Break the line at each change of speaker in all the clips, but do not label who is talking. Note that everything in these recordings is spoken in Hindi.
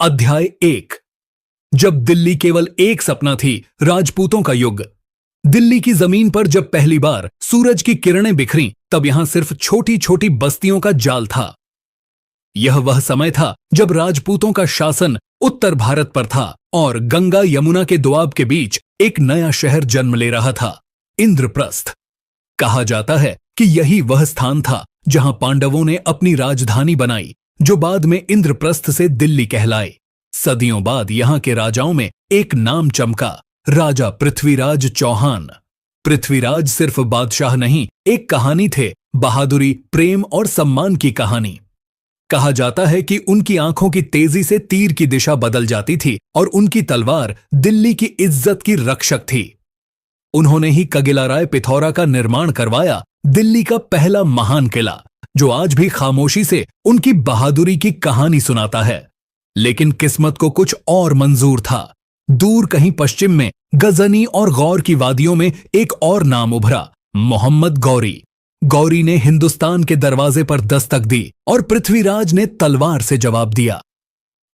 अध्याय 1। जब दिल्ली केवल एक सपना थी, राजपूतों का युग। दिल्ली की जमीन पर जब पहली बार सूरज की किरणें बिखरीं, तब यहां सिर्फ छोटी छोटी बस्तियों का जाल था। यह वह समय था जब राजपूतों का शासन उत्तर भारत पर था और गंगा यमुना के दोआब के बीच एक नया शहर जन्म ले रहा था, इंद्रप्रस्थ। कहा जाता है कि यही वह स्थान था जहां पांडवों ने अपनी राजधानी बनाई, जो बाद में इंद्रप्रस्थ से दिल्ली कहलाए। सदियों बाद यहां के राजाओं में एक नाम चमका, राजा पृथ्वीराज चौहान। पृथ्वीराज सिर्फ बादशाह नहीं, एक कहानी थे, बहादुरी, प्रेम और सम्मान की कहानी। कहा जाता है कि उनकी आंखों की तेजी से तीर की दिशा बदल जाती थी और उनकी तलवार दिल्ली की इज्जत की रक्षक थी। उन्होंने ही कगिलाराय पिथौरा का निर्माण करवाया, दिल्ली का पहला महान किला, जो आज भी खामोशी से उनकी बहादुरी की कहानी सुनाता है। लेकिन किस्मत को कुछ और मंजूर था। दूर कहीं पश्चिम में गजनी और गौर की वादियों में एक और नाम उभरा, मोहम्मद गौरी। गौरी ने हिंदुस्तान के दरवाजे पर दस्तक दी और पृथ्वीराज ने तलवार से जवाब दिया।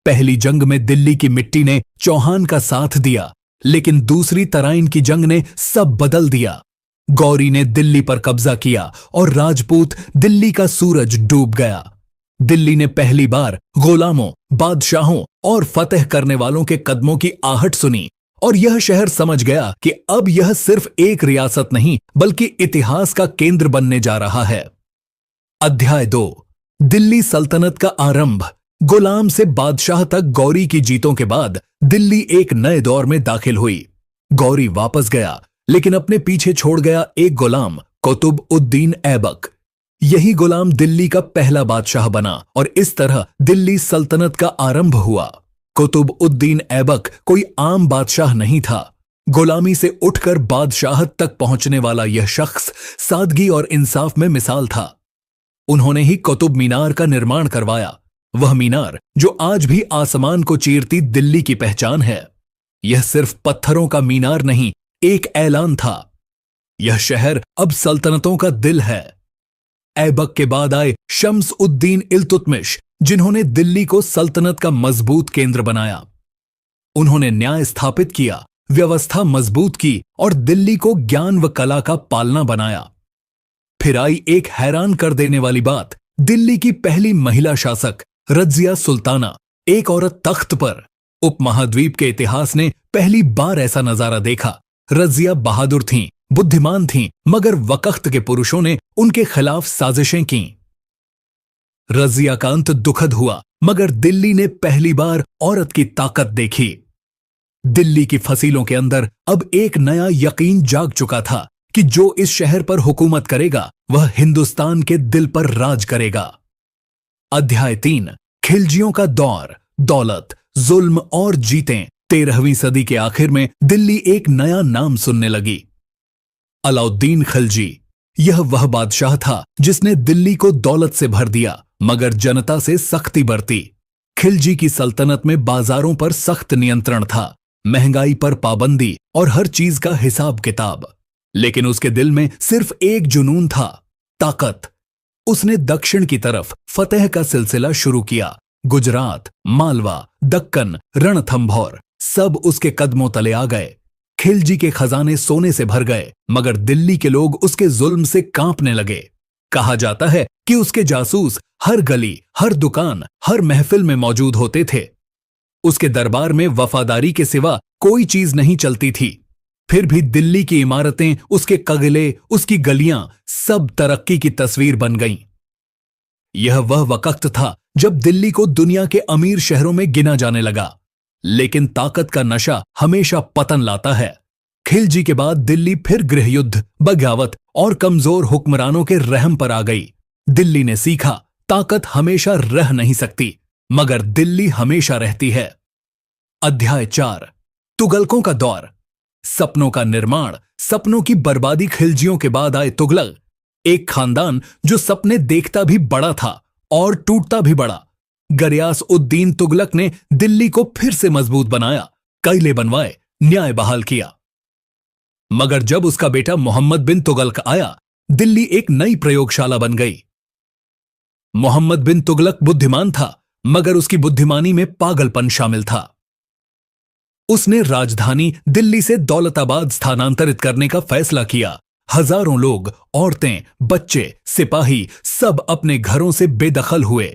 पहली जंग में दिल्ली की मिट्टी ने चौहान का साथ दिया, लेकिन दूसरी तराइन की जंग ने सब बदल दिया। गौरी ने दिल्ली पर कब्जा किया और राजपूत दिल्ली का सूरज डूब गया। दिल्ली ने पहली बार गुलामों, बादशाहों और फतेह करने वालों के कदमों की आहट सुनी और यह शहर समझ गया कि अब यह सिर्फ एक रियासत नहीं, बल्कि इतिहास का केंद्र बनने जा रहा है। अध्याय 2। दिल्ली सल्तनत का आरंभ। गुलाम से बादशाह तक गौरी की जीतों के बाद दिल्ली एक नए दौर में दाखिल हुई। गौरी वापस गया, लेकिन अपने पीछे छोड़ गया एक गुलाम, कुतुब उद्दीन ऐबक। यही गुलाम दिल्ली का पहला बादशाह बना और इस तरह दिल्ली सल्तनत का आरंभ हुआ। कुतुब उद्दीन ऐबक कोई आम बादशाह नहीं था। गुलामी से उठकर बादशाहत तक पहुंचने वाला यह शख्स सादगी और इंसाफ में मिसाल था। उन्होंने ही कुतुब मीनार का निर्माण करवाया, वह मीनार जो आज भी आसमान को चीरती दिल्ली की पहचान है। यह सिर्फ पत्थरों का मीनार नहीं, एक ऐलान था। यह शहर अब सल्तनतों का दिल है। ऐबक के बाद आए शम्स उद्दीन इल्तुतमिश, जिन्होंने दिल्ली को सल्तनत का मजबूत केंद्र बनाया। उन्होंने न्याय स्थापित किया, व्यवस्था मजबूत की और दिल्ली को ज्ञान व कला का पालना बनाया। फिर आई एक हैरान कर देने वाली बात, दिल्ली की पहली महिला शासक रजिया सुल्ताना, एक औरत तख्त पर। उपमहाद्वीप के इतिहास ने पहली बार ऐसा नजारा देखा। रजिया बहादुर थीं, बुद्धिमान थीं, मगर वक्त के पुरुषों ने उनके खिलाफ साजिशें की। रजिया का अंत दुखद हुआ, मगर दिल्ली ने पहली बार औरत की ताकत देखी। दिल्ली की फसीलों के अंदर अब एक नया यकीन जाग चुका था कि जो इस शहर पर हुकूमत करेगा, वह हिंदुस्तान के दिल पर राज करेगा। अध्याय 3। खिलजियों का दौर, दौलत, जुल्म और जीतें। 13वीं सदी के आखिर में दिल्ली एक नया नाम सुनने लगी, अलाउद्दीन खिलजी। यह वह बादशाह था जिसने दिल्ली को दौलत से भर दिया, मगर जनता से सख्ती बरती। खिलजी की सल्तनत में बाजारों पर सख्त नियंत्रण था, महंगाई पर पाबंदी और हर चीज का हिसाब किताब। लेकिन उसके दिल में सिर्फ एक जुनून था, ताकत। उसने दक्षिण की तरफ फतेह का सिलसिला शुरू किया। गुजरात, मालवा, दक्कन, रणथंभौर सब उसके कदमों तले आ गए। खिलजी के खजाने सोने से भर गए, मगर दिल्ली के लोग उसके जुल्म से कांपने लगे। कहा जाता है कि उसके जासूस हर गली, हर दुकान, हर महफिल में मौजूद होते थे। उसके दरबार में वफादारी के सिवा कोई चीज नहीं चलती थी। फिर भी दिल्ली की इमारतें, उसके कगिले, उसकी गलियां सब तरक्की की तस्वीर बन गईं। यह वह वक्त था जब दिल्ली को दुनिया के अमीर शहरों में गिना जाने लगा। लेकिन ताकत का नशा हमेशा पतन लाता है। खिलजी के बाद दिल्ली फिर गृहयुद्ध, बगावत और कमजोर हुक्मरानों के रहम पर आ गई। दिल्ली ने सीखा, ताकत हमेशा रह नहीं सकती, मगर दिल्ली हमेशा रहती है। अध्याय 4। तुगलकों का दौर, सपनों का निर्माण, सपनों की बर्बादी। खिलजियों के बाद आए तुगलक, एक खानदान जो सपने देखता भी बड़ा था और टूटता भी बड़ा। गरियास उद्दीन तुगलक ने दिल्ली को फिर से मजबूत बनाया, किले बनवाए, न्याय बहाल किया। मगर जब उसका बेटा मोहम्मद बिन तुगलक आया, दिल्ली एक नई प्रयोगशाला बन गई। मोहम्मद बिन तुगलक बुद्धिमान था, मगर उसकी बुद्धिमानी में पागलपन शामिल था। उसने राजधानी दिल्ली से दौलताबाद स्थानांतरित करने का फैसला किया। हजारों लोग, औरतें, बच्चे, सिपाही सब अपने घरों से बेदखल हुए।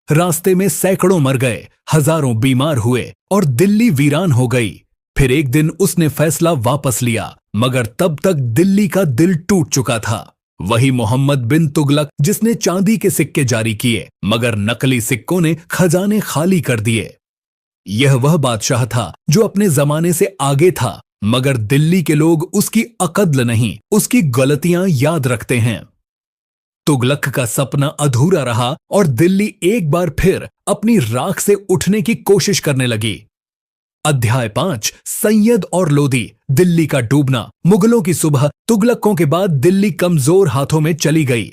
रास्ते में सैकड़ों मर गए, हजारों बीमार हुए और दिल्ली वीरान हो गई। फिर एक दिन उसने फैसला वापस लिया, मगर तब तक दिल्ली का दिल टूट चुका था। वही मोहम्मद बिन तुगलक जिसने चांदी के सिक्के जारी किए, मगर नकली सिक्कों ने खजाने खाली कर दिए। यह वह बादशाह था जो अपने जमाने से आगे था, मगर दिल्ली के लोग उसकी अकद्र नहीं, उसकी गलतियां याद रखते हैं। तुगलक का सपना अधूरा रहा और दिल्ली एक बार फिर अपनी राख से उठने की कोशिश करने लगी। अध्याय 5, सैयद और लोदी। दिल्ली का डूबना। मुगलों की सुबह। तुगलकों के बाद दिल्ली कमजोर हाथों में चली गई।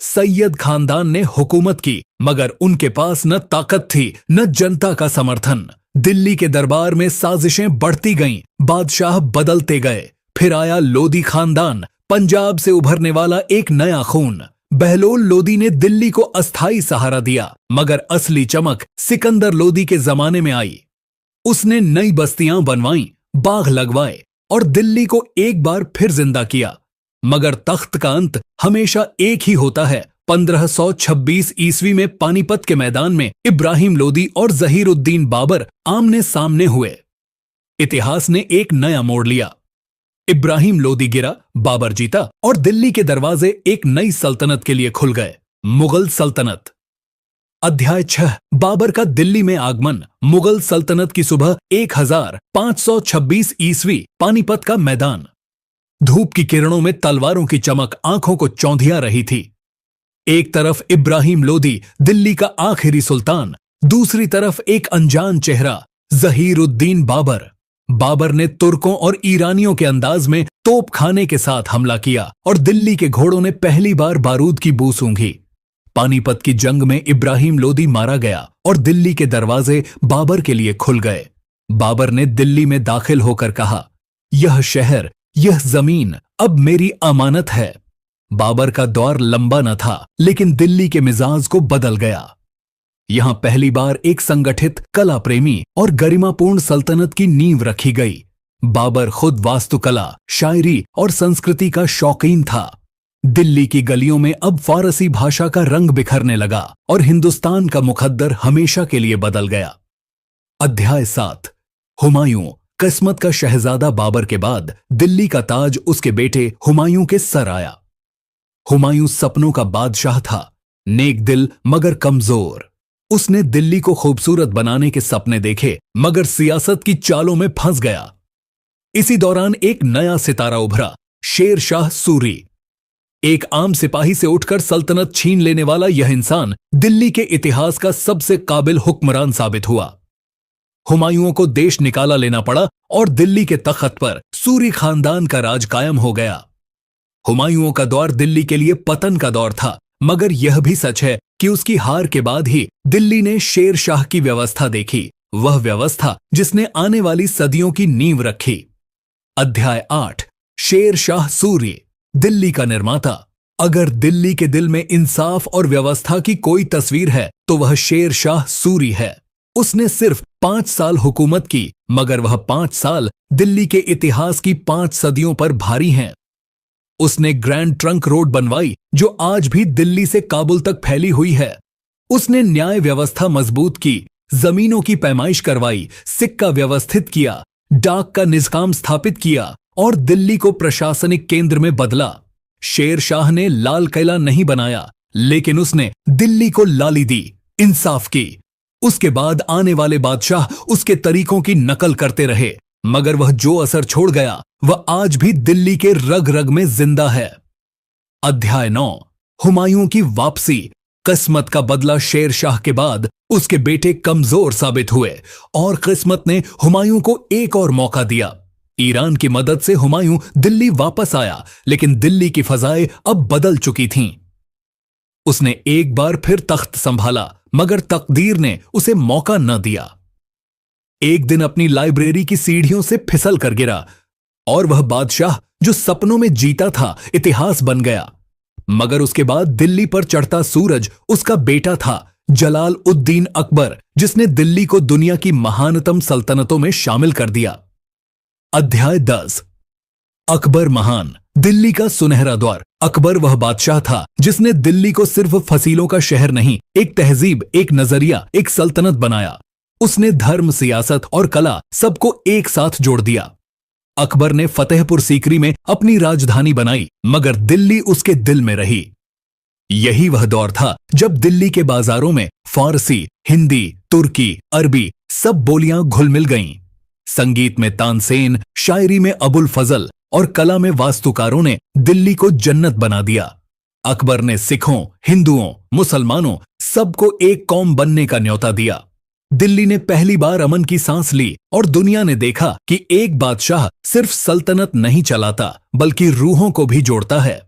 सैयद खानदान ने हुकूमत की, मगर उनके पास न ताकत थी न जनता का समर्थन। दिल्ली के दरबार में साजिशें बढ़ती गईं, बादशाह बदलते गए। फिर आया लोदी खानदान, पंजाब से उभरने वाला एक नया खून। बहलोल लोदी ने दिल्ली को अस्थाई सहारा दिया, मगर असली चमक सिकंदर लोदी के जमाने में आई। उसने नई बस्तियां बनवाईं, बाग लगवाए और दिल्ली को एक बार फिर जिंदा किया। मगर तख्त का अंत हमेशा एक ही होता है। 1526 ईस्वी में पानीपत के मैदान में इब्राहिम लोदी और जहीरुद्दीन बाबर आमने सामने हुए। इतिहास ने एक नया मोड़ लिया। इब्राहिम लोदी गिरा, बाबर जीता और दिल्ली के दरवाजे एक नई सल्तनत के लिए खुल गए, मुगल सल्तनत। अध्याय 6, बाबर का दिल्ली में आगमन। मुगल सल्तनत की सुबह। 1526 ईस्वी। पानीपत का मैदान। धूप की किरणों में तलवारों की चमक आंखों को चौंधिया रही थी। एक तरफ इब्राहिम लोदी, दिल्ली का आखिरी सुल्तान, दूसरी तरफ एक अनजान चेहरा, जहीरुद्दीन बाबर। बाबर ने तुर्कों और ईरानियों के अंदाज में तोप खाने के साथ हमला किया और दिल्ली के घोड़ों ने पहली बार बारूद की बू सूंघी। पानीपत की जंग में इब्राहिम लोदी मारा गया और दिल्ली के दरवाजे बाबर के लिए खुल गए। बाबर ने दिल्ली में दाखिल होकर कहा, यह शहर, यह जमीन अब मेरी अमानत है। बाबर का दौर लंबा न था, लेकिन दिल्ली के मिजाज को बदल गया। यहां पहली बार एक संगठित, कला प्रेमी और गरिमापूर्ण सल्तनत की नींव रखी गई। बाबर खुद वास्तुकला, शायरी और संस्कृति का शौकीन था। दिल्ली की गलियों में अब फारसी भाषा का रंग बिखरने लगा और हिंदुस्तान का मुकद्दर हमेशा के लिए बदल गया। अध्याय 7, हुमायूं। किस्मत का शहजादा बाबर के बाद दिल्ली का ताज उसके बेटे हुमायूं के सर आया। हुमायूं सपनों का बादशाह था, नेक दिल मगर कमजोर। उसने दिल्ली को खूबसूरत बनाने के सपने देखे, मगर सियासत की चालों में फंस गया। इसी दौरान एक नया सितारा उभरा, शेर शाह सूरी। एक आम सिपाही से उठकर सल्तनत छीन लेने वाला यह इंसान दिल्ली के इतिहास का सबसे काबिल हुक्मरान साबित हुआ। हुमायूं को देश निकाला लेना पड़ा और दिल्ली के तख्त पर सूरी खानदान का राज कायम हो गया। हुमायूं का दौर दिल्ली के लिए पतन का दौर था, मगर यह भी सच है कि उसकी हार के बाद ही दिल्ली ने शेर शाह की व्यवस्था देखी, वह व्यवस्था जिसने आने वाली सदियों की नींव रखी। अध्याय 8, शेर शाह सूरी। दिल्ली का निर्माता। अगर दिल्ली के दिल में इंसाफ और व्यवस्था की कोई तस्वीर है तो वह शेर शाह सूरी है। उसने सिर्फ 5 साल हुकूमत की, मगर वह 5 साल दिल्ली के इतिहास की 5 सदियों पर भारी हैं। उसने ग्रैंड ट्रंक रोड बनवाई जो आज भी दिल्ली से काबुल तक फैली हुई है। उसने न्याय व्यवस्था मजबूत की, जमीनों की पैमाइश करवाई, सिक्का व्यवस्थित किया, डाक का निज़ाम स्थापित किया और दिल्ली को प्रशासनिक केंद्र में बदला। शेर शाह ने लाल किला नहीं बनाया, लेकिन उसने दिल्ली को लाली दी, इंसाफ की। उसके बाद आने वाले बादशाह उसके तरीकों की नकल करते रहे, मगर वह जो असर छोड़ गया वह आज भी दिल्ली के रग रग में जिंदा है। अध्याय 9, हुमायूं की वापसी। किस्मत का बदला। शेर शाह के बाद उसके बेटे कमजोर साबित हुए और किस्मत ने हुमायूं को एक और मौका दिया। ईरान की मदद से हुमायूं दिल्ली वापस आया, लेकिन दिल्ली की फजाएं अब बदल चुकी थीं। उसने एक बार फिर तख्त संभाला, मगर तकदीर ने उसे मौका न दिया। एक दिन अपनी लाइब्रेरी की सीढ़ियों से फिसल कर गिरा और वह बादशाह जो सपनों में जीता था इतिहास बन गया। मगर उसके बाद दिल्ली पर चढ़ता सूरज उसका बेटा था, जलाल उद्दीन अकबर, जिसने दिल्ली को दुनिया की महानतम सल्तनतों में शामिल कर दिया। अध्याय 10। अकबर महान, दिल्ली का सुनहरा द्वार। अकबर वह बादशाह था जिसने दिल्ली को सिर्फ फसीलों का शहर नहीं, एक तहजीब, एक नजरिया, एक सल्तनत बनाया। उसने धर्म, सियासत और कला सबको एक साथ जोड़ दिया। अकबर ने फतेहपुर सीकरी में अपनी राजधानी बनाई, मगर दिल्ली उसके दिल में रही। यही वह दौर था जब दिल्ली के बाजारों में फारसी, हिंदी, तुर्की, अरबी सब बोलियां घुल मिल गईं। संगीत में तानसेन, शायरी में अबुल फजल और कला में वास्तुकारों ने दिल्ली को जन्नत बना दिया। अकबर ने सिखों, हिंदुओं, मुसलमानों सबको एक कौम बनने का न्योता दिया। दिल्ली ने पहली बार अमन की सांस ली और दुनिया ने देखा कि एक बादशाह सिर्फ सल्तनत नहीं चलाता बल्कि रूहों को भी जोड़ता है।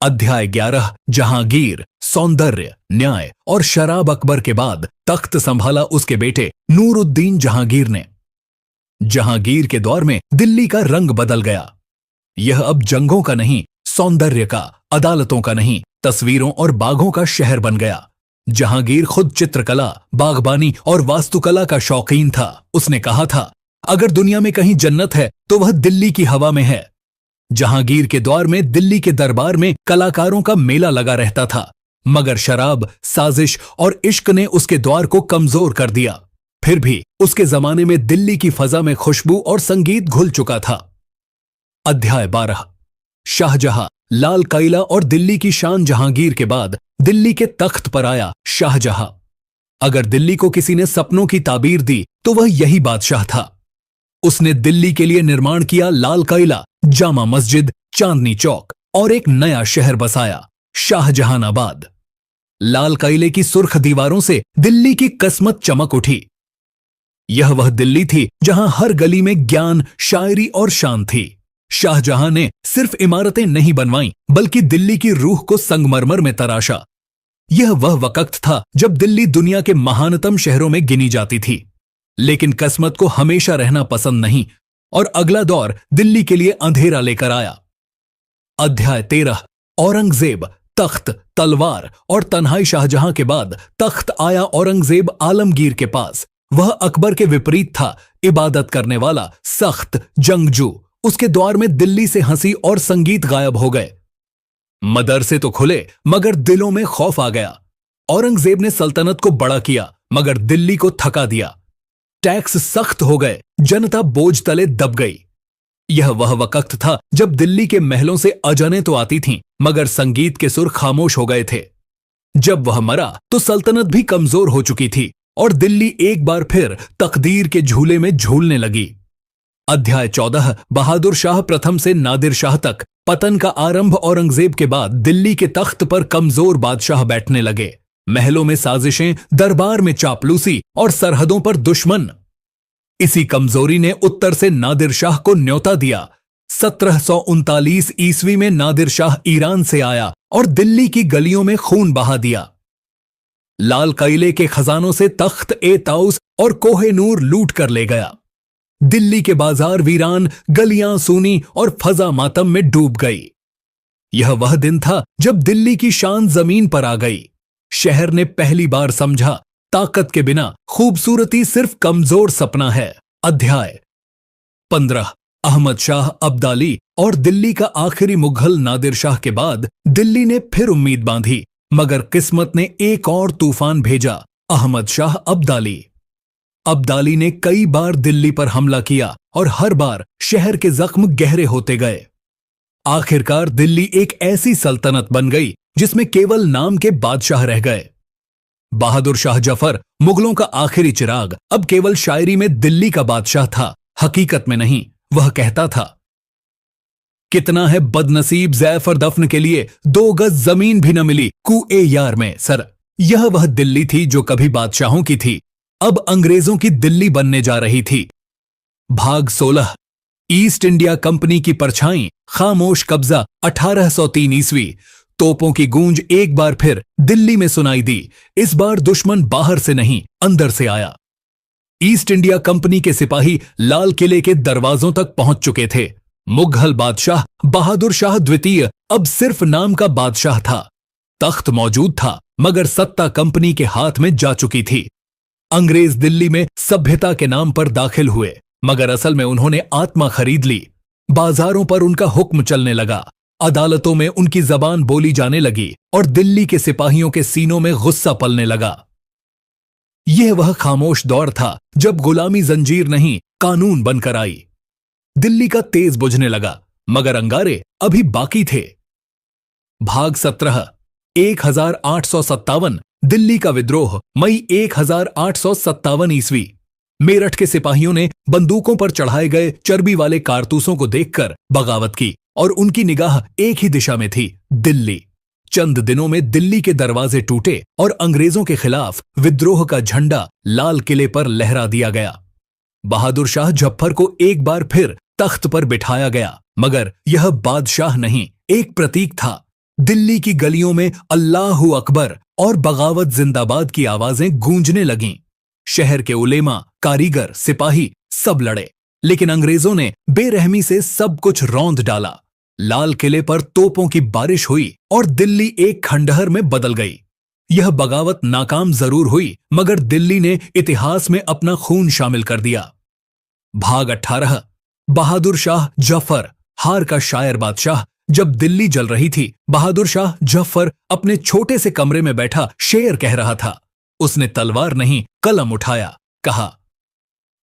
अध्याय 11। जहांगीर, सौंदर्य, न्याय और शराब। अकबर के बाद तख्त संभाला उसके बेटे नूरुद्दीन जहांगीर ने। जहांगीर के दौर में दिल्ली का रंग बदल गया। यह अब जंगों का नहीं, सौंदर्य का, अदालतों का नहीं, तस्वीरों और बागों का शहर बन गया। जहांगीर खुद चित्रकला, बागबानी और वास्तुकला का शौकीन था। उसने कहा था, अगर दुनिया में कहीं जन्नत है तो वह दिल्ली की हवा में है। जहांगीर के दौर में दिल्ली के दरबार में कलाकारों का मेला लगा रहता था, मगर शराब, साजिश और इश्क ने उसके द्वार को कमजोर कर दिया। फिर भी उसके जमाने में दिल्ली की फजा में खुशबू और संगीत घुल चुका था। अध्याय 12। शाहजहां, लाल किला और दिल्ली की शान। जहांगीर के बाद दिल्ली के तख्त पर आया शाहजहां। अगर दिल्ली को किसी ने सपनों की ताबीर दी तो वह यही बादशाह था। उसने दिल्ली के लिए निर्माण किया लाल किला, जामा मस्जिद, चांदनी चौक और एक नया शहर बसाया, शाहजहानाबाद। लाल किले की सुर्ख दीवारों से दिल्ली की किस्मत चमक उठी। यह वह दिल्ली थी जहां हर गली में ज्ञान, शायरी और शान थी। शाहजहां ने सिर्फ इमारतें नहीं बनवाईं, बल्कि दिल्ली की रूह को संगमरमर में तराशा। यह वह वक्त था जब दिल्ली दुनिया के महानतम शहरों में गिनी जाती थी। लेकिन किस्मत को हमेशा रहना पसंद नहीं और अगला दौर दिल्ली के लिए अंधेरा लेकर आया। अध्याय 13। औरंगजेब, तख्त, तलवार और तन्हाई। शाहजहां के बाद तख्त आया औरंगजेब आलमगीर के पास। वह अकबर के विपरीत था, इबादत करने वाला, सख्त, जंगजू। उसके द्वार में दिल्ली से हंसी और संगीत गायब हो गए। मदरसे तो खुले मगर दिलों में खौफ आ गया। औरंगजेब ने सल्तनत को बड़ा किया मगर दिल्ली को थका दिया। टैक्स सख्त हो गए, जनता बोझ तले दब गई। यह वह वक्त था जब दिल्ली के महलों से अजानें तो आती थीं, मगर संगीत के सुर खामोश हो गए थे। जब वह मरा तो सल्तनत भी कमजोर हो चुकी थी और दिल्ली एक बार फिर तकदीर के झूले में झूलने लगी। अध्याय 14। बहादुर शाह प्रथम से नादिर शाह तक। पतन का आरंभ। औरंगजेब के बाद दिल्ली के तख्त पर कमजोर बादशाह बैठने लगे। महलों में साजिशें, दरबार में चापलूसी और सरहदों पर दुश्मन। इसी कमजोरी ने उत्तर से नादिर शाह को न्योता दिया। 1739 ईस्वी में नादिर शाह ईरान से आया और दिल्ली की गलियों में खून बहा दिया। लाल किले के खजानों से तख्त ए ताउस और कोहे नूर लूट कर ले गया। दिल्ली के बाजार वीरान, गलियां सूनी और फजा मातम में डूब गई। यह वह दिन था जब दिल्ली की शान जमीन पर आ गई। शहर ने पहली बार समझा, ताकत के बिना खूबसूरती सिर्फ कमजोर सपना है। अध्याय 15। अहमद शाह अब्दाली और दिल्ली का आखिरी मुगल। नादिर शाह के बाद दिल्ली ने फिर उम्मीद बांधी, मगर किस्मत ने एक और तूफान भेजा, अहमद शाह अब्दाली। अब्दाली ने कई बार दिल्ली पर हमला किया और हर बार शहर के जख्म गहरे होते गए। आखिरकार दिल्ली एक ऐसी सल्तनत बन गई जिसमें केवल नाम के बादशाह रह गए। बहादुर शाह जफर, मुगलों का आखिरी चिराग, अब केवल शायरी में दिल्ली का बादशाह था, हकीकत में नहीं। वह कहता था, कितना है बदनसीब जैफर दफन के लिए 2 गज जमीन भी न मिली कुए यार में। सर, यह वह दिल्ली थी जो कभी बादशाहों की थी, अब अंग्रेजों की दिल्ली बनने जा रही थी। भाग 16। ईस्ट इंडिया कंपनी की परछाई, खामोश कब्जा। 1803 ईस्वी। तोपों की गूंज एक बार फिर दिल्ली में सुनाई दी। इस बार दुश्मन बाहर से नहीं, अंदर से आया। ईस्ट इंडिया कंपनी के सिपाही लाल किले के दरवाजों तक पहुंच चुके थे। मुगल बादशाह बहादुर शाह द्वितीय अब सिर्फ नाम का बादशाह था। तख्त मौजूद था मगर सत्ता कंपनी के हाथ में जा चुकी थी। अंग्रेज दिल्ली में सभ्यता के नाम पर दाखिल हुए, मगर असल में उन्होंने आत्मा खरीद ली। बाजारों पर उनका हुक्म चलने लगा, अदालतों में उनकी जबान बोली जाने लगी और दिल्ली के सिपाहियों के सीनों में गुस्सा पलने लगा। यह वह खामोश दौर था जब गुलामी जंजीर नहीं, कानून बनकर आई। दिल्ली का तेज बुझने लगा, मगर अंगारे अभी बाकी थे। भाग 17 1857 दिल्ली का विद्रोह, मई 1857 ईस्वी। मेरठ के सिपाहियों ने बंदूकों पर चढ़ाए गए चर्बी वाले कारतूसों को देखकर बगावत की और उनकी निगाह एक ही दिशा में थी, दिल्ली। चंद दिनों में दिल्ली के दरवाजे टूटे और अंग्रेजों के खिलाफ विद्रोह का झंडा लाल किले पर लहरा दिया गया। बहादुर शाह जफर को एक बार फिर तख्त पर बिठाया गया, मगर यह बादशाह नहीं, एक प्रतीक था। दिल्ली की गलियों में अल्लाहू अकबर और बगावत जिंदाबाद की आवाजें गूंजने लगीं। शहर के उलेमा, कारीगर, सिपाही सब लड़े, लेकिन अंग्रेजों ने बेरहमी से सब कुछ रौंद डाला। लाल किले पर तोपों की बारिश हुई और दिल्ली एक खंडहर में बदल गई। यह बगावत नाकाम जरूर हुई, मगर दिल्ली ने इतिहास में अपना खून शामिल कर दिया। भाग 18 बहादुर शाह जफर, हार का शायर बादशाह। जब दिल्ली जल रही थी, बहादुर शाह जफर अपने छोटे से कमरे में बैठा शेर कह रहा था। उसने तलवार नहीं, कलम उठाया, कहा,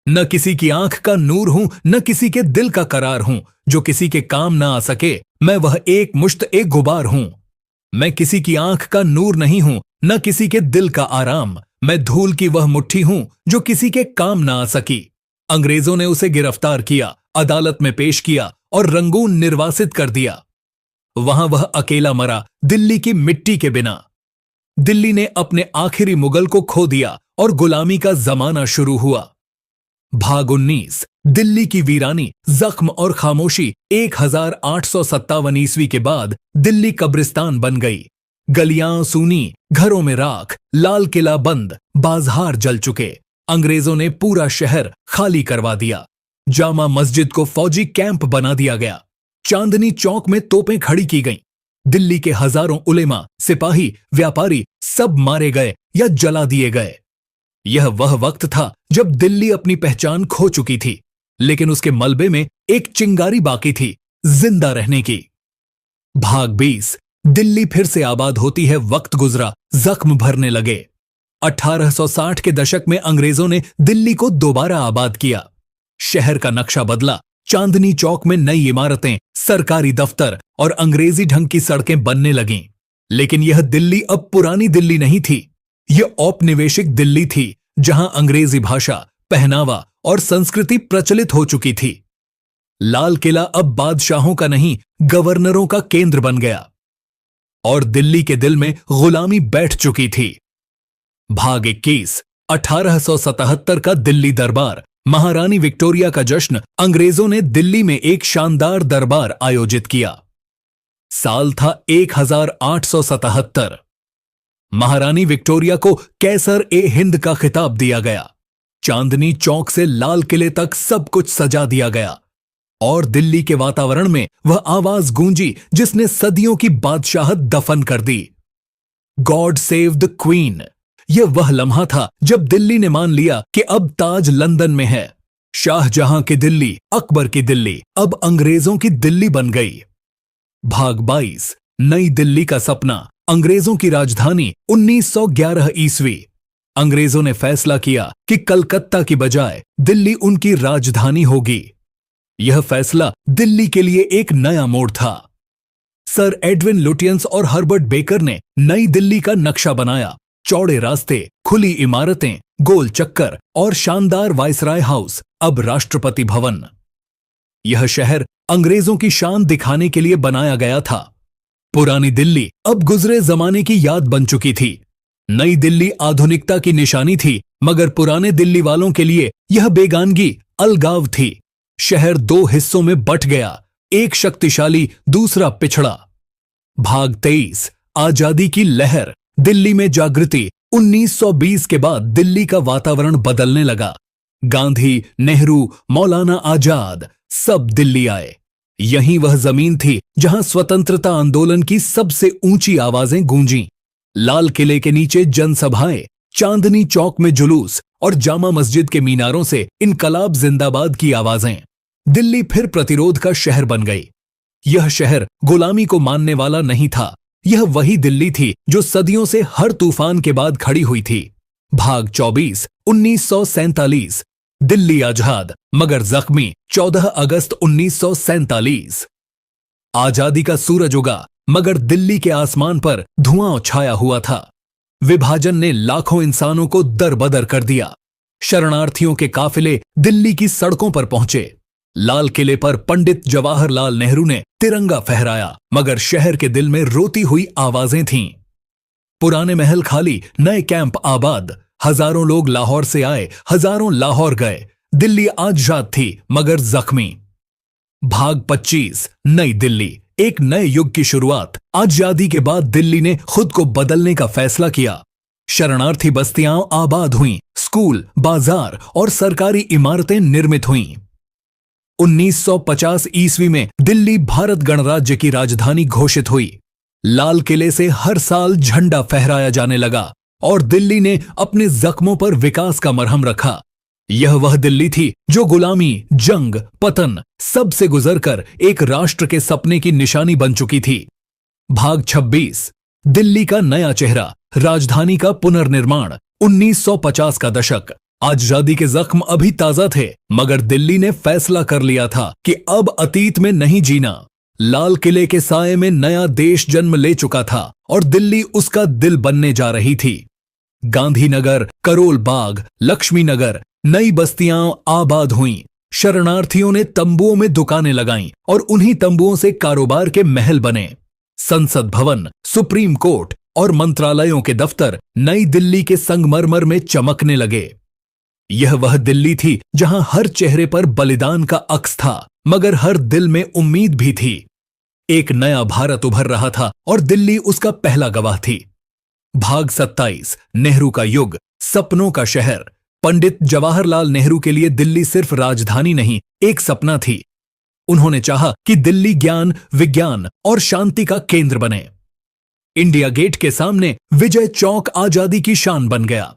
न किसी की आंख का नूर हूं, न किसी के दिल का करार हूं। जो किसी के काम ना आ सके, मैं वह एक मुश्त एक गुबार हूं। मैं किसी की आंख का नूर नहीं हूं, न किसी के दिल का आराम। मैं धूल की वह मुट्ठी हूं जो किसी के काम ना आ सकी। अंग्रेजों ने उसे गिरफ्तार किया, अदालत में पेश किया और रंगून निर्वासित कर दिया। वहां वह अकेला मरा, दिल्ली की मिट्टी के बिना। दिल्ली ने अपने आखिरी मुगल को खो दिया और गुलामी का जमाना शुरू हुआ। भाग 19 दिल्ली की वीरानी, जख्म और खामोशी। 1857 ईस्वी के बाद दिल्ली कब्रिस्तान बन गई। गलियां सूनी, घरों में राख, लाल किला बंद, बाजार जल चुके। अंग्रेजों ने पूरा शहर खाली करवा दिया। जामा मस्जिद को फौजी कैंप बना दिया गया। चांदनी चौक में तोपें खड़ी की गईं। दिल्ली के हजारों उलेमा, सिपाही, व्यापारी सब मारे गए या जला दिए गए। यह वह वक्त था जब दिल्ली अपनी पहचान खो चुकी थी, लेकिन उसके मलबे में एक चिंगारी बाकी थी, जिंदा रहने की। भाग 20 दिल्ली फिर से आबाद होती है। वक्त गुजरा, जख्म भरने लगे। 1860 के दशक में अंग्रेजों ने दिल्ली को दोबारा आबाद किया। शहर का नक्शा बदला। चांदनी चौक में नई इमारतें, सरकारी दफ्तर और अंग्रेजी ढंग की सड़कें बनने लगीं। लेकिन यह दिल्ली अब पुरानी दिल्ली नहीं थी। यह औपनिवेशिक दिल्ली थी, जहां अंग्रेजी भाषा, पहनावा और संस्कृति प्रचलित हो चुकी थी। लाल किला अब बादशाहों का नहीं, गवर्नरों का केंद्र बन गया और दिल्ली के दिल में गुलामी बैठ चुकी थी। भाग 21 1877 का दिल्ली दरबार, महारानी विक्टोरिया का जश्न। अंग्रेजों ने दिल्ली में एक शानदार दरबार आयोजित किया। साल था 1877। महारानी विक्टोरिया को कैसर ए हिंद का खिताब दिया गया। चांदनी चौक से लाल किले तक सब कुछ सजा दिया गया और दिल्ली के वातावरण में वह आवाज गूंजी जिसने सदियों की बादशाहत दफन कर दी। God save the queen. यह वह लम्हा था जब दिल्ली ने मान लिया कि अब ताज लंदन में है। शाहजहां की दिल्ली, अकबर की दिल्ली अब अंग्रेजों की दिल्ली बन गई। भाग 22 नई दिल्ली का सपना, अंग्रेजों की राजधानी। 1911 ईस्वी अंग्रेजों ने फैसला किया कि कलकत्ता की बजाय दिल्ली उनकी राजधानी होगी। यह फैसला दिल्ली के लिए एक नया मोड़ था। सर एडविन लुटियंस और हर्बर्ट बेकर ने नई दिल्ली का नक्शा बनाया। चौड़े रास्ते, खुली इमारतें, गोल चक्कर और शानदार वायसराय हाउस, अब राष्ट्रपति भवन। यह शहर अंग्रेजों की शान दिखाने के लिए बनाया गया था। पुरानी दिल्ली अब गुजरे जमाने की याद बन चुकी थी। नई दिल्ली आधुनिकता की निशानी थी, मगर पुराने दिल्ली वालों के लिए यह बेगानगी, अलगाव थी। शहर दो हिस्सों में बंट गया, एक शक्तिशाली, दूसरा पिछड़ा। भाग 23 आजादी की लहर, दिल्ली में जागृति। 1920 के बाद दिल्ली का वातावरण बदलने लगा। गांधी, नेहरू, मौलाना आजाद सब दिल्ली आए। यही वह जमीन थी जहां स्वतंत्रता आंदोलन की सबसे ऊंची आवाजें गूंजीं। लाल किले के नीचे जनसभाएं, चांदनी चौक में जुलूस और जामा मस्जिद के मीनारों से इनकलाब जिंदाबाद की आवाजें। दिल्ली फिर प्रतिरोध का शहर बन गई। यह शहर गुलामी को मानने वाला नहीं था। यह वही दिल्ली थी जो सदियों से हर तूफान के बाद खड़ी हुई थी। भाग 24, 1947। दिल्ली आजाद मगर जख्मी। 14 अगस्त 1947। आजादी का सूरज उगा मगर दिल्ली के आसमान पर धुआं छाया हुआ था। विभाजन ने लाखों इंसानों को दरबदर कर दिया। शरणार्थियों के काफिले दिल्ली की सड़कों पर पहुंचे। लाल किले पर पंडित जवाहरलाल नेहरू ने तिरंगा फहराया मगर शहर के दिल में रोती हुई आवाजें थीं। पुराने महल खाली, नए कैंप आबाद। हजारों लोग लाहौर से आए, हजारों लाहौर गए। दिल्ली आजाद थी मगर जख्मी। भाग 25, नई दिल्ली। एक नए युग की शुरुआत। आजादी के बाद दिल्ली ने खुद को बदलने का फैसला किया। शरणार्थी बस्तियां आबाद हुईं, स्कूल, बाजार और सरकारी इमारतें निर्मित हुईं। 1950 ईस्वी में दिल्ली भारत गणराज्य की राजधानी घोषित हुई। लाल किले से हर साल झंडा फहराया जाने लगा और दिल्ली ने अपने जख्मों पर विकास का मरहम रखा। यह वह दिल्ली थी जो गुलामी, जंग, पतन सबसे गुजरकर एक राष्ट्र के सपने की निशानी बन चुकी थी। भाग 26, दिल्ली का नया चेहरा, राजधानी का पुनर्निर्माण। 1950 का दशक। आजादी के जख्म अभी ताजा थे मगर दिल्ली ने फैसला कर लिया था कि अब अतीत में नहीं जीना। लाल किले के साए में नया देश जन्म ले चुका था और दिल्ली उसका दिल बनने जा रही थी। गांधीनगर, करोल बाग, लक्ष्मी नगर, नई बस्तियां आबाद हुईं। शरणार्थियों ने तंबुओं में दुकानें लगाईं और उन्हीं तंबुओं से कारोबार के महल बने। संसद भवन, सुप्रीम कोर्ट और मंत्रालयों के दफ्तर नई दिल्ली के संगमरमर में चमकने लगे। यह वह दिल्ली थी जहां हर चेहरे पर बलिदान का अक्स था मगर हर दिल में उम्मीद भी थी। एक नया भारत उभर रहा था और दिल्ली उसका पहला गवाह थी। भाग 27, नेहरू का युग, सपनों का शहर। पंडित जवाहरलाल नेहरू के लिए दिल्ली सिर्फ राजधानी नहीं, एक सपना थी। उन्होंने चाहा कि दिल्ली ज्ञान, विज्ञान और शांति का केंद्र बने। इंडिया गेट के सामने विजय चौक आजादी की शान बन गया।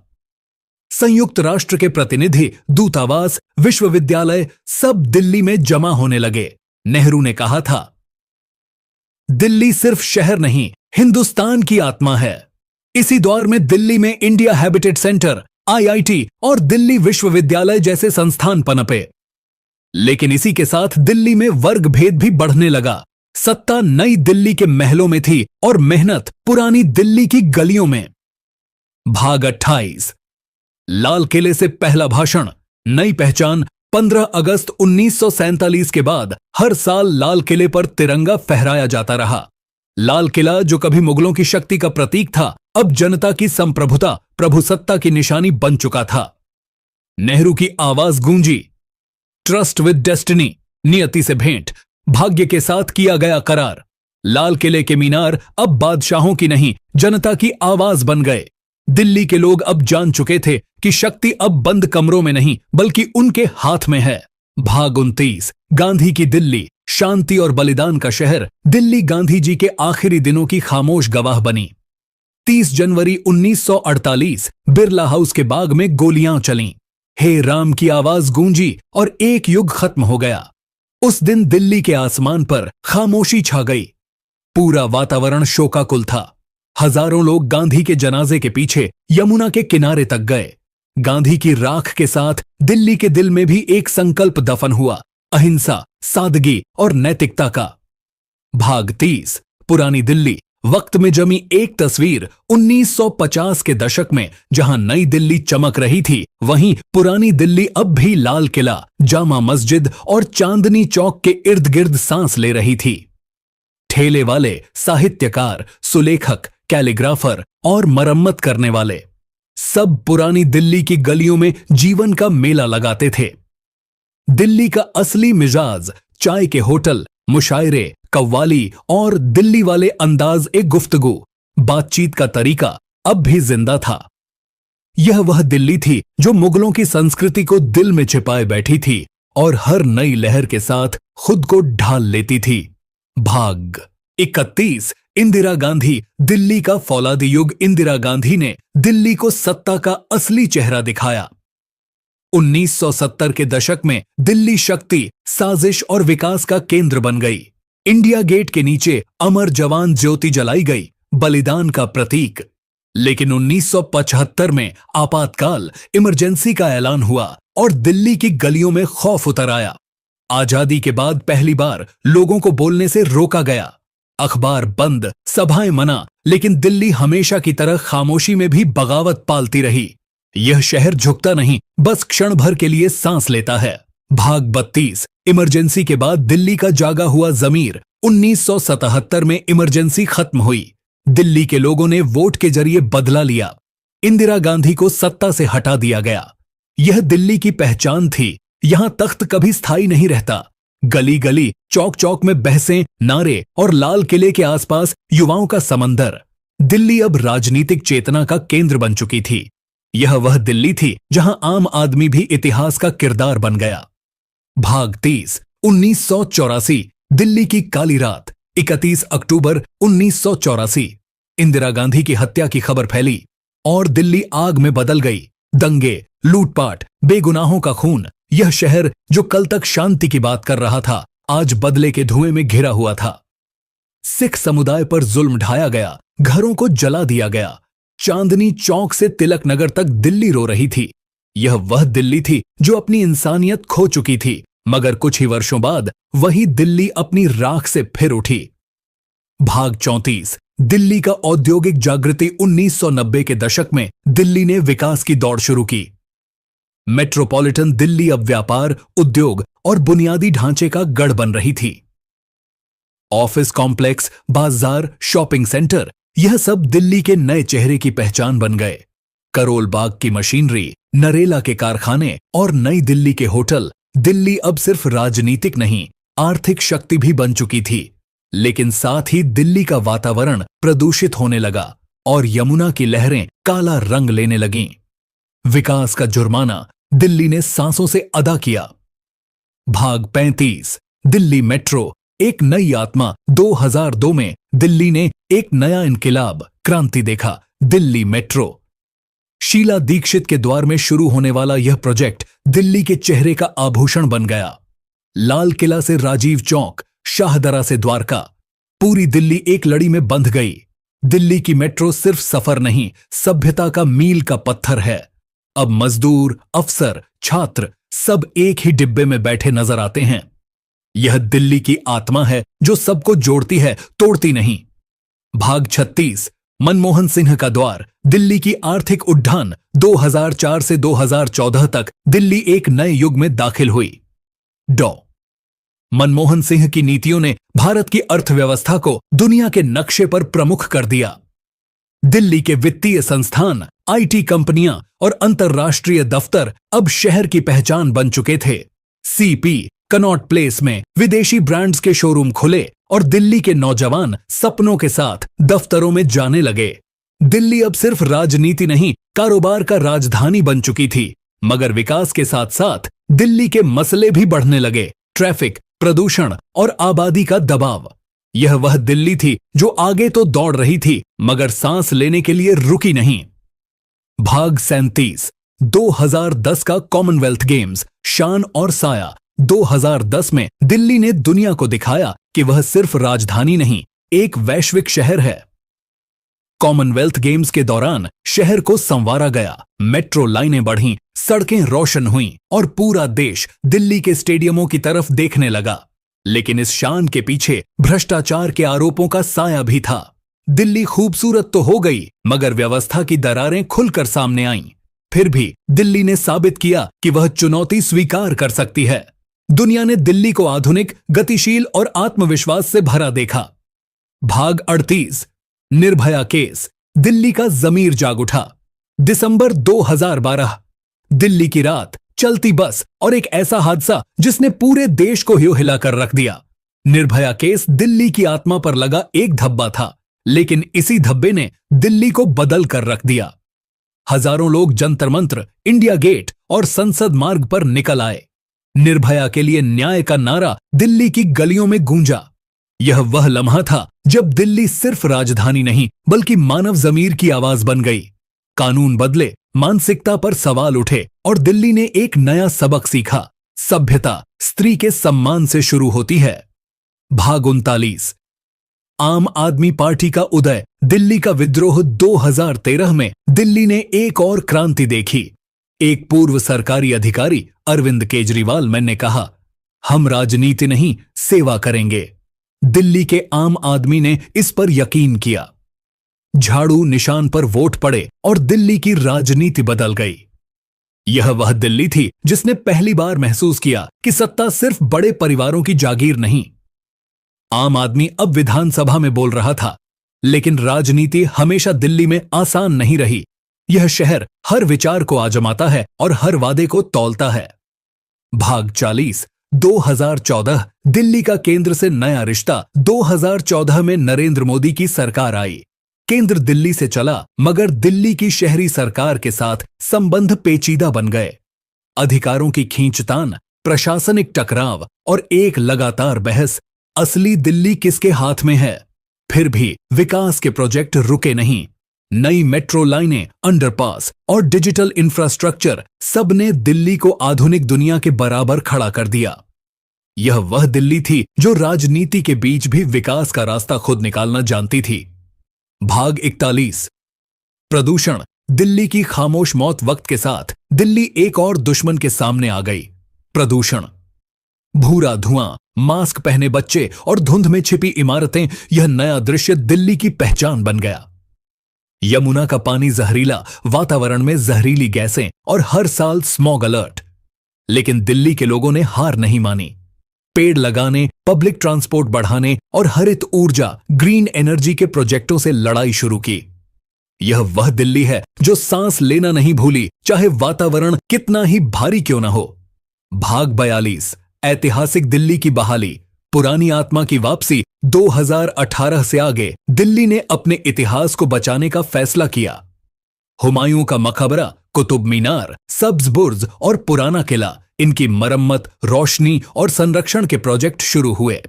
संयुक्त राष्ट्र के प्रतिनिधि, दूतावास, विश्वविद्यालय सब दिल्ली में जमा होने लगे। नेहरू ने कहा था, दिल्ली सिर्फ शहर नहीं, हिंदुस्तान की आत्मा है। इसी दौर में दिल्ली में इंडिया हैबिटेट सेंटर, IIT और दिल्ली विश्वविद्यालय जैसे संस्थान पनपे। लेकिन इसी के साथ दिल्ली में वर्ग भेद भी बढ़ने लगा। सत्ता नई दिल्ली के महलों में थी और मेहनत पुरानी दिल्ली की गलियों में। भाग 28, लाल किले से पहला भाषण, नई पहचान। 15 अगस्त 1947 के बाद हर साल लाल किले पर तिरंगा फहराया जाता रहा। लाल किला जो कभी मुगलों की शक्ति का प्रतीक था, अब जनता की संप्रभुता, प्रभुसत्ता की निशानी बन चुका था। नेहरू की आवाज गूंजी, ट्रस्ट विद डेस्टिनी, नियति से भेंट, भाग्य के साथ किया गया करार। लाल किले के मीनार अब बादशाहों की नहीं, जनता की आवाज बन गए। दिल्ली के लोग अब जान चुके थे कि शक्ति अब बंद कमरों में नहीं बल्कि उनके हाथ में है। भाग 29, गांधी की दिल्ली, शांति और बलिदान का शहर। दिल्ली गांधी जी के आखिरी दिनों की खामोश गवाह बनी। 30 जनवरी 1948 बिरला हाउस के बाग में गोलियां चलीं। हे राम की आवाज गूंजी और एक युग खत्म हो गया। उस दिन दिल्ली के आसमान पर खामोशी छा गई। पूरा वातावरण शोकाकुल था। हजारों लोग गांधी के जनाजे के पीछे यमुना के किनारे तक गए। गांधी की राख के साथ दिल्ली के दिल में भी एक संकल्प दफन हुआ, अहिंसा, सादगी और नैतिकता का। भाग 30, पुरानी दिल्ली, वक्त में जमी एक तस्वीर। 1950 के दशक में जहां नई दिल्ली चमक रही थी, वहीं पुरानी दिल्ली अब भी लाल किला, जामा मस्जिद और चांदनी चौक के इर्द गिर्द सांस ले रही थी। ठेले वाले, साहित्यकार, सुलेखक, कैलीग्राफर और मरम्मत करने वाले सब पुरानी दिल्ली की गलियों में जीवन का मेला लगाते थे। दिल्ली का असली मिजाज, चाय के होटल, मुशायरे, कव्वाली और दिल्ली वाले अंदाज ए गुफ्तगू, बातचीत का तरीका अब भी जिंदा था। यह वह दिल्ली थी जो मुगलों की संस्कृति को दिल में छिपाए बैठी थी और हर नई लहर के साथ खुद को ढाल लेती थी। भाग 31, इंदिरा गांधी, दिल्ली का फौलादी युग इंदिरा गांधी ने दिल्ली को सत्ता का असली चेहरा दिखाया। 1970 के दशक में दिल्ली शक्ति, साजिश और विकास का केंद्र बन गई। इंडिया गेट के नीचे अमर जवान ज्योति जलाई गई, बलिदान का प्रतीक। लेकिन 1975 में आपातकाल, इमरजेंसी का ऐलान हुआ और दिल्ली की गलियों में खौफ उतर आया। आजादी के बाद पहली बार लोगों को बोलने से रोका गया। अखबार बंद, सभाएं मना, लेकिन दिल्ली हमेशा की तरह खामोशी में भी बगावत पालती रही। यह शहर झुकता नहीं, बस क्षण भर के लिए सांस लेता है। भाग 32, इमरजेंसी के बाद दिल्ली का जागा हुआ जमीर। 1977 में इमरजेंसी खत्म हुई। दिल्ली के लोगों ने वोट के जरिए बदला लिया। इंदिरा गांधी को सत्ता से हटा दिया गया। यह दिल्ली की पहचान थी। यहां तख्त कभी स्थायी नहीं रहता। गली गली, चौक चौक में बहसें, नारे और लाल किले के आसपास युवाओं का समंदर। दिल्ली अब राजनीतिक चेतना का केंद्र बन चुकी थी। यह वह दिल्ली थी जहां आम आदमी भी इतिहास का किरदार बन गया। भाग 30, 1984, दिल्ली की काली रात। 31 अक्टूबर 1984, इंदिरा गांधी की हत्या की खबर फैली और दिल्ली आग में बदल गई। दंगे, लूटपाट, बेगुनाहों का खून। यह शहर जो कल तक शांति की बात कर रहा था, आज बदले के धुएं में घिरा हुआ था। सिख समुदाय पर जुल्म ढाया गया, घरों को जला दिया गया। चांदनी चौक से तिलक नगर तक दिल्ली रो रही थी। यह वह दिल्ली थी जो अपनी इंसानियत खो चुकी थी, मगर कुछ ही वर्षों बाद वही दिल्ली अपनी राख से फिर उठी। भाग 34, दिल्ली का औद्योगिक जागृति। 1990 के दशक में दिल्ली ने विकास की दौड़ शुरू की। मेट्रोपॉलिटन दिल्ली अब व्यापार, उद्योग और बुनियादी ढांचे का गढ़ बन रही थी। ऑफिस कॉम्प्लेक्स, बाजार, शॉपिंग सेंटर, यह सब दिल्ली के नए चेहरे की पहचान बन गए। करोल बाग की मशीनरी, नरेला के कारखाने और नई दिल्ली के होटल। दिल्ली अब सिर्फ राजनीतिक नहीं, आर्थिक शक्ति भी बन चुकी थी। लेकिन साथ ही दिल्ली का वातावरण प्रदूषित होने लगा और यमुना की लहरें काला रंग लेने लगीं। विकास का जुर्माना दिल्ली ने सांसों से अदा किया। भाग 35, दिल्ली मेट्रो, एक नई आत्मा। 2002 में दिल्ली ने एक नया इनकिलाब, क्रांति देखा। दिल्ली मेट्रो। शीला दीक्षित के द्वार में शुरू होने वाला यह प्रोजेक्ट दिल्ली के चेहरे का आभूषण बन गया। लाल किला से राजीव चौक, शाहदरा से द्वारका, पूरी दिल्ली एक लड़ी में बंध गई। दिल्ली की मेट्रो सिर्फ सफर नहीं, सभ्यता का मील का पत्थर है। अब मजदूर, अफसर, छात्र सब एक ही डिब्बे में बैठे नजर आते हैं। यह दिल्ली की आत्मा है जो सबको जोड़ती है, तोड़ती नहीं। भाग 36, मनमोहन सिंह का द्वार। दिल्ली की आर्थिक उड्डान। 2004 से 2014 तक दिल्ली एक नए युग में दाखिल हुई। मनमोहन सिंह की नीतियों ने भारत की अर्थव्यवस्था को दुनिया के नक्शे पर प्रमुख कर दिया। दिल्ली के वित्तीय संस्थान, आईटी कंपनियां और अंतर्राष्ट्रीय दफ्तर अब शहर की पहचान बन चुके थे। सीपी, कनॉट प्लेस में विदेशी ब्रांड्स के शोरूम खुले और दिल्ली के नौजवान सपनों के साथ दफ्तरों में जाने लगे। दिल्ली अब सिर्फ राजनीति नहीं, कारोबार का राजधानी बन चुकी थी। मगर विकास के साथ साथ दिल्ली के मसले भी बढ़ने लगे। ट्रैफिक, प्रदूषण और आबादी का दबाव। यह वह दिल्ली थी जो आगे तो दौड़ रही थी, मगर सांस लेने के लिए रुकी नहीं। भाग 37, 2010 का कॉमनवेल्थ गेम्स, शान और साया। 2010 में दिल्ली ने दुनिया को दिखाया कि वह सिर्फ राजधानी नहीं, एक वैश्विक शहर है। कॉमनवेल्थ गेम्स के दौरान शहर को संवारा गया। मेट्रो लाइनें बढ़ीं, सड़कें रोशन हुईं और पूरा देश दिल्ली के स्टेडियमों की तरफ देखने लगा। लेकिन इस शान के पीछे भ्रष्टाचार के आरोपों का साया भी था। दिल्ली खूबसूरत तो हो गई, मगर व्यवस्था की दरारें खुलकर सामने आईं। फिर भी दिल्ली ने साबित किया कि वह चुनौती स्वीकार कर सकती है। दुनिया ने दिल्ली को आधुनिक, गतिशील और आत्मविश्वास से भरा देखा। भाग 38, निर्भया केस। दिल्ली का जमीर जाग उठा। दिसंबर 2012, दिल्ली की रात, चलती बस और एक ऐसा हादसा जिसने पूरे देश को हिला कर रख दिया। निर्भया केस दिल्ली की आत्मा पर लगा एक धब्बा था, लेकिन इसी धब्बे ने दिल्ली को बदल कर रख दिया। हजारों लोग जंतर मंत्र, इंडिया गेट और संसद मार्ग पर निकल आए। निर्भया के लिए न्याय का नारा दिल्ली की गलियों में गूंजा। यह वह लम्हा था जब दिल्ली सिर्फ राजधानी नहीं बल्कि मानव जमीर की आवाज बन गई। कानून बदले, मानसिकता पर सवाल उठे और दिल्ली ने एक नया सबक सीखा। सभ्यता स्त्री के सम्मान से शुरू होती है। भाग 39। आम आदमी पार्टी का उदय, दिल्ली का विद्रोह। 2013 में दिल्ली ने एक और क्रांति देखी। एक पूर्व सरकारी अधिकारी अरविंद केजरीवाल ने कहा, हम राजनीति नहीं सेवा करेंगे। दिल्ली के आम आदमी ने इस पर यकीन किया। झाड़ू निशान पर वोट पड़े और दिल्ली की राजनीति बदल गई। यह वह दिल्ली थी जिसने पहली बार महसूस किया कि सत्ता सिर्फ बड़े परिवारों की जागीर नहीं। आम आदमी अब विधानसभा में बोल रहा था, लेकिन राजनीति हमेशा दिल्ली में आसान नहीं रही। यह शहर हर विचार को आजमाता है और हर वादे को तौलता है। भाग 40। 2014 दिल्ली का केंद्र से नया रिश्ता। 2014 में नरेंद्र मोदी की सरकार आई। केंद्र दिल्ली से चला, मगर दिल्ली की शहरी सरकार के साथ संबंध पेचीदा बन गए। अधिकारों की खींचतान, प्रशासनिक टकराव और एक लगातार बहस, असली दिल्ली किसके हाथ में है। फिर भी विकास के प्रोजेक्ट रुके नहीं। नई मेट्रो लाइनें, अंडरपास और डिजिटल इंफ्रास्ट्रक्चर, सबने दिल्ली को आधुनिक दुनिया के बराबर खड़ा कर दिया। यह वह दिल्ली थी जो राजनीति के बीच भी विकास का रास्ता खुद निकालना जानती थी। भाग 41। प्रदूषण, दिल्ली की खामोश मौत। वक्त के साथ दिल्ली एक और दुश्मन के सामने आ गई, प्रदूषण। भूरा धुआं, मास्क पहने बच्चे और धुंध में छिपी इमारतें, यह नया दृश्य दिल्ली की पहचान बन गया। यमुना का पानी जहरीला, वातावरण में जहरीली गैसें और हर साल स्मॉग अलर्ट। लेकिन दिल्ली के लोगों ने हार नहीं मानी। पेड़ लगाने, पब्लिक ट्रांसपोर्ट बढ़ाने और हरित ऊर्जा, ग्रीन एनर्जी के प्रोजेक्टों से लड़ाई शुरू की। यह वह दिल्ली है जो सांस लेना नहीं भूली, चाहे वातावरण कितना ही भारी क्यों न हो। भाग 42। ऐतिहासिक दिल्ली की बहाली, पुरानी आत्मा की वापसी। 2018 से आगे दिल्ली ने अपने इतिहास को बचाने का फैसला किया। हुमायूं का मकबरा, कुतुब मीनार, सब्ज बुर्ज और पुराना किला, इनकी मरम्मत, रोशनी और संरक्षण के प्रोजेक्ट शुरू हुए।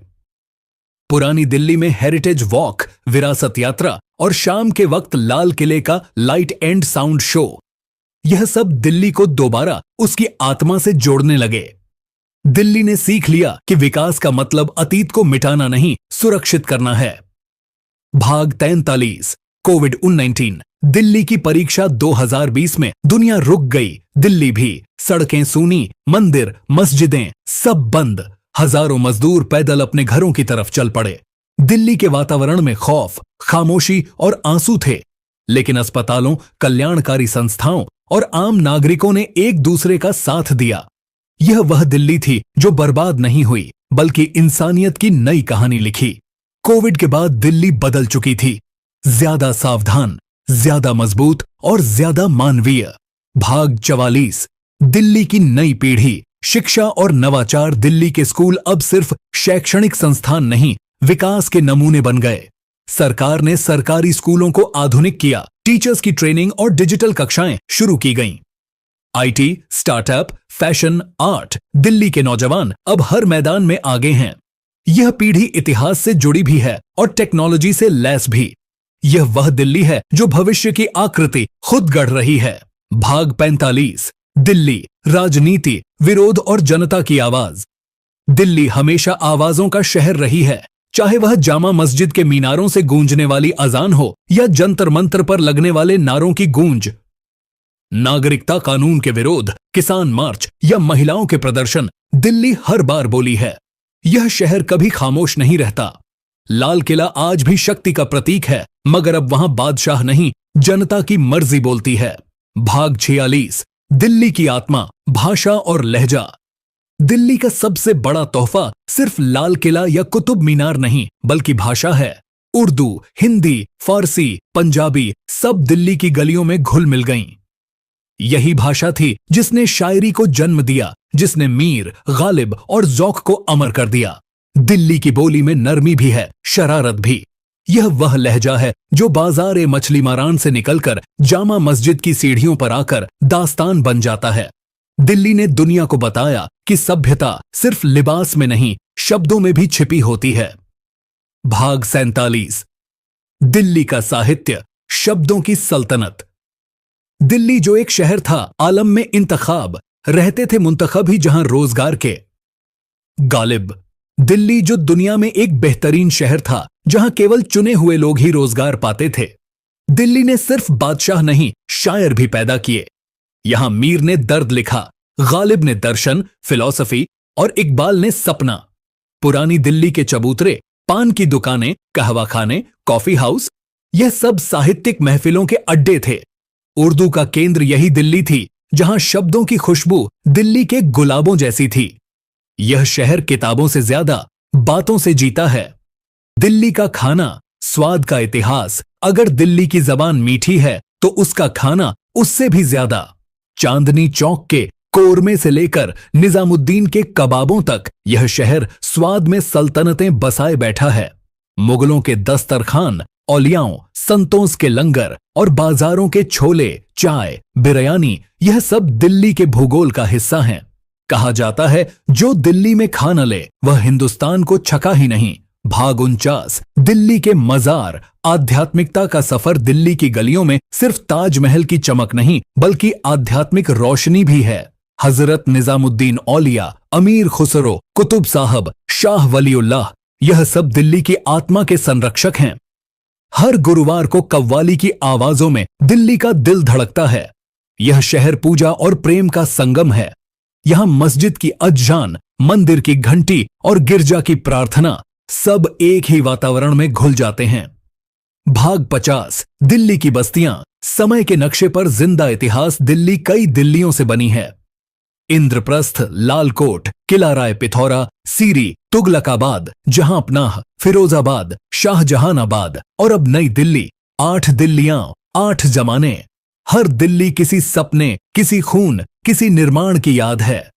पुरानी दिल्ली में हेरिटेज वॉक, विरासत यात्रा और शाम के वक्त लाल किले का लाइट एंड साउंड शो, यह सब दिल्ली को दोबारा उसकी आत्मा से जोड़ने लगे। दिल्ली ने सीख लिया कि विकास का मतलब अतीत को मिटाना नहीं, सुरक्षित करना है। भाग 43। कोविड-19, दिल्ली की परीक्षा 2020 में दुनिया रुक गई, दिल्ली भी। सड़कें सूनी, मंदिर, मस्जिदें सब बंद। हजारों मजदूर पैदल अपने घरों की तरफ चल पड़े। दिल्ली के वातावरण में खौफ, खामोशी और आंसू थे, लेकिन अस्पतालों, कल्याणकारी संस्थाओं और आम नागरिकों ने एक दूसरे का साथ दिया। यह वह दिल्ली थी जो बर्बाद नहीं हुई, बल्कि इंसानियत की नई कहानी लिखी। कोविड के बाद दिल्ली बदल चुकी थी, ज्यादा सावधान, ज्यादा मजबूत और ज्यादा मानवीय। भाग 44। दिल्ली की नई पीढ़ी, शिक्षा और नवाचार। दिल्ली के स्कूल अब सिर्फ शैक्षणिक संस्थान नहीं, विकास के नमूने बन गए। सरकार ने सरकारी स्कूलों को आधुनिक किया, टीचर्स की ट्रेनिंग और डिजिटल कक्षाएं शुरू की गईं। IT, startup, fashion, art, Delhi के नौजवान अब हर मैदान में आगे हैं। यह पीढ़ी इतिहास से जुड़ी भी है और टेक्नोलॉजी से लैस भी। यह वह दिल्ली है जो भविष्य की आकृति खुद गढ़ रही है। भाग 45। दिल्ली, राजनीति, विरोध और जनता की आवाज। दिल्ली हमेशा आवाजों का शहर रही है, चाहे वह जामा मस्जिद के मीनारों से गूंजने वाली अजान हो या जंतर मंतर पर लगने वाले नारों की गूंज। नागरिकता कानून के विरोध, किसान मार्च या महिलाओं के प्रदर्शन, दिल्ली हर बार बोली है। यह शहर कभी खामोश नहीं रहता। लाल किला आज भी शक्ति का प्रतीक है, मगर अब वहां बादशाह नहीं, जनता की मर्जी बोलती है। भाग 46। दिल्ली की आत्मा, भाषा और लहजा। दिल्ली का सबसे बड़ा तोहफा सिर्फ लाल किला या कुतुब मीनार नहीं, बल्कि भाषा है। उर्दू, हिंदी, फारसी, पंजाबी सब दिल्ली की गलियों में घुल मिल गईं। यही भाषा थी जिसने शायरी को जन्म दिया, जिसने मीर, गालिब और ज़ौक़ को अमर कर दिया। दिल्ली की बोली में नरमी भी है, शरारत भी। यह वह लहजा है जो बाजार मछली मारान से निकलकर जामा मस्जिद की सीढ़ियों पर आकर दास्तान बन जाता है। दिल्ली ने दुनिया को बताया कि सभ्यता सिर्फ लिबास में नहीं, शब्दों में भी छिपी होती है। भाग 47। दिल्ली का साहित्य, शब्दों की सल्तनत। दिल्ली जो एक शहर था, आलम में इंतखाब, रहते थे मुंतखब ही जहां रोजगार के गालिब। दिल्ली जो दुनिया में एक बेहतरीन शहर था, जहां केवल चुने हुए लोग ही रोजगार पाते थे। दिल्ली ने सिर्फ बादशाह नहीं, शायर भी पैदा किए। यहां मीर ने दर्द लिखा, गालिब ने दर्शन, फिलॉसफी और इकबाल ने सपना। पुरानी दिल्ली के चबूतरे, पान की दुकानें, कहवाखाने, कॉफी हाउस, यह सब साहित्यिक महफिलों के अड्डे थे। उर्दू का केंद्र यही दिल्ली थी, जहां शब्दों की खुशबू दिल्ली के गुलाबों जैसी थी। यह शहर किताबों से ज्यादा बातों से जीता है। दिल्ली का खाना, स्वाद का इतिहास। अगर दिल्ली की जबान मीठी है तो उसका खाना उससे भी ज्यादा। चांदनी चौक के कोरमे से लेकर निजामुद्दीन के कबाबों तक यह शहर स्वाद में सल्तनतें बसाए बैठा है। मुगलों के दस्तरखान, औलियाओं, संतों के लंगर और बाजारों के छोले, चाय, बिरयानी, यह सब दिल्ली के भूगोल का हिस्सा हैं। कहा जाता है, जो दिल्ली में खा न ले वह हिंदुस्तान को छका ही नहीं। भाग 49। दिल्ली के मजार। आध्यात्मिकता का सफर। दिल्ली की गलियों में सिर्फ ताजमहल की चमक नहीं, बल्कि आध्यात्मिक रोशनी भी है। हजरत निजामुद्दीन औलिया, अमीर खुसरो, कुतुब साहब, शाह वलीउल्लाह, यह सब दिल्ली की आत्मा के संरक्षक हैं। हर गुरुवार को कव्वाली की आवाजों में दिल्ली का दिल धड़कता है। यह शहर पूजा और प्रेम का संगम है। यहां मस्जिद की अज़ान, मंदिर की घंटी और गिरजा की प्रार्थना सब एक ही वातावरण में घुल जाते हैं। भाग 50। दिल्ली की बस्तियां। समय के नक्शे पर जिंदा इतिहास। दिल्ली कई दिल्लियों से बनी है। इंद्रप्रस्थ, लालकोट, किला राय पिथौरा, सीरी, तुगलकाबाद, जहांपनाह, फिरोजाबाद, शाहजहानाबाद और अब नई दिल्ली। 8 दिल्लियां, 8 जमाने। हर दिल्ली किसी सपने, किसी खून, किसी निर्माण की याद है।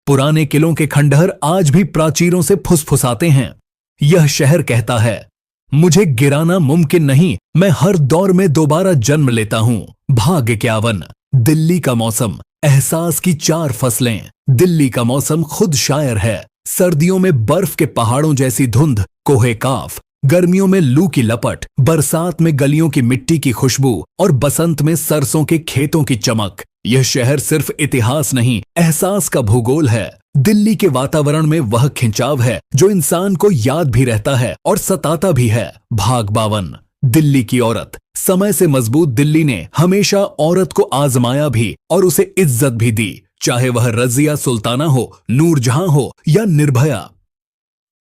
पुराने किलों के खंडहर आज भी प्राचीरों से फुसफुसाते हैं। यह शहर कहता है, मुझे गिराना मुमकिन नहीं, मैं हर दौर में दोबारा जन्म लेता हूं। भाग 51। दिल्ली का मौसम। एहसास की 4 फसलें। दिल्ली का मौसम खुद शायर है। सर्दियों में बर्फ के पहाड़ों जैसी धुंध, कोहे काफ। गर्मियों में लू की लपट। बरसात में गलियों की मिट्टी की खुशबू और बसंत में सरसों के खेतों की चमक। यह शहर सिर्फ इतिहास नहीं, एहसास का भूगोल है। दिल्ली के वातावरण में वह खिंचाव है जो इंसान को याद भी रहता है और सताता भी है। भाग 52। दिल्ली की औरत। समय से मजबूत दिल्ली ने हमेशा औरत को आजमाया भी और उसे इज्जत भी दी, चाहे वह रजिया सुल्ताना हो, नूरजहां हो या निर्भया।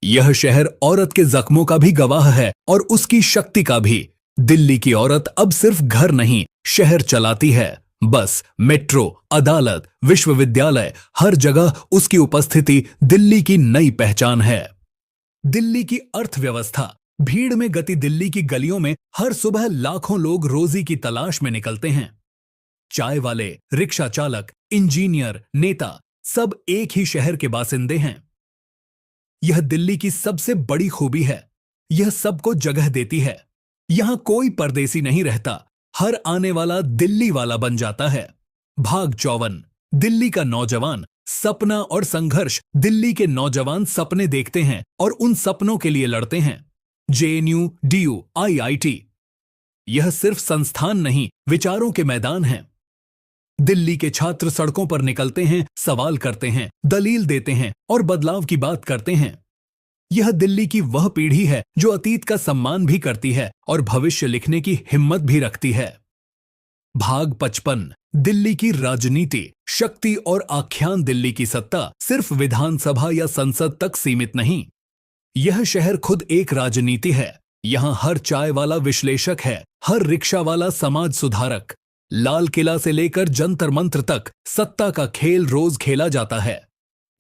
यह शहर औरत के जख्मों का भी गवाह है और उसकी शक्ति का भी। दिल्ली की औरत अब सिर्फ घर नहीं, शहर चलाती है। बस, मेट्रो, अदालत, विश्वविद्यालय, हर जगह उसकी उपस्थिति दिल्ली की नई पहचान है। दिल्ली की अर्थव्यवस्था। भीड़ में गति। दिल्ली की गलियों में हर सुबह लाखों लोग रोजी की तलाश में निकलते हैं। चाय वाले, रिक्शा चालक, इंजीनियर, नेता, सब एक ही शहर के बासिंदे हैं। यह दिल्ली की सबसे बड़ी खूबी है। यह सबको जगह देती है। यहां कोई परदेसी नहीं रहता, हर आने वाला दिल्ली वाला बन जाता है। भाग 54। दिल्ली का नौजवान। सपना और संघर्ष। दिल्ली के नौजवान सपने देखते हैं और उन सपनों के लिए लड़ते हैं। JNU, DU, IIT, यह सिर्फ संस्थान नहीं, विचारों के मैदान हैं। दिल्ली के छात्र सड़कों पर निकलते हैं, सवाल करते हैं, दलील देते हैं और बदलाव की बात करते हैं। यह दिल्ली की वह पीढ़ी है जो अतीत का सम्मान भी करती है और भविष्य लिखने की हिम्मत भी रखती है। भाग 55। दिल्ली की राजनीति। शक्ति और आख्यान। दिल्ली की सत्ता सिर्फ विधानसभा या संसद तक सीमित नहीं, यह शहर खुद एक राजनीति है। यहां हर चाय वाला विश्लेषक है, हर रिक्शा वाला समाज सुधारक। लाल किला से लेकर जंतर मंत्र तक सत्ता का खेल रोज खेला जाता है।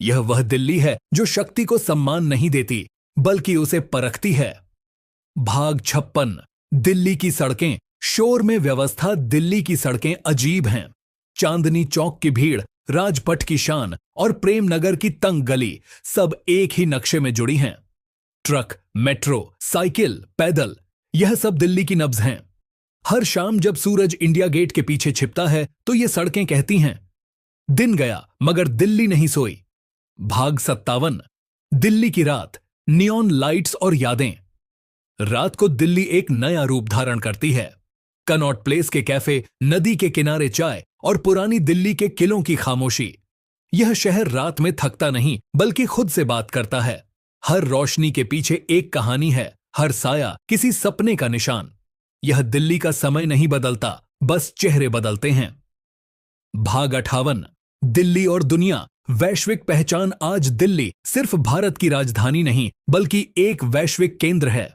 यह वह दिल्ली है जो शक्ति को सम्मान नहीं देती, बल्कि उसे परखती है। भाग 56। दिल्ली की सड़कें। शोर में व्यवस्था। दिल्ली की सड़कें अजीब हैं। चांदनी चौक की भीड़, राजपथ की शान और प्रेम नगर की तंग गली सब एक ही नक्शे में जुड़ी हैं। ट्रक, मेट्रो, साइकिल, पैदल, यह सब दिल्ली की नब्ज हैं। हर शाम जब सूरज इंडिया गेट के पीछे छिपता है तो ये सड़कें कहती हैं, दिन गया मगर दिल्ली नहीं सोई। भाग 57। दिल्ली की रात। नियॉन लाइट्स और यादें। रात को दिल्ली एक नया रूप धारण करती है। कनॉट प्लेस के कैफे, नदी के किनारे चाय और पुरानी दिल्ली के किलों की खामोशी। यह शहर रात में थकता नहीं बल्कि खुद से बात करता है। हर रोशनी के पीछे एक कहानी है, हर साया किसी सपने का निशान। यह दिल्ली का समय नहीं बदलता, बस चेहरे बदलते हैं। भाग 58, दिल्ली और दुनिया। वैश्विक पहचान। आज दिल्ली सिर्फ भारत की राजधानी नहीं बल्कि एक वैश्विक केंद्र है।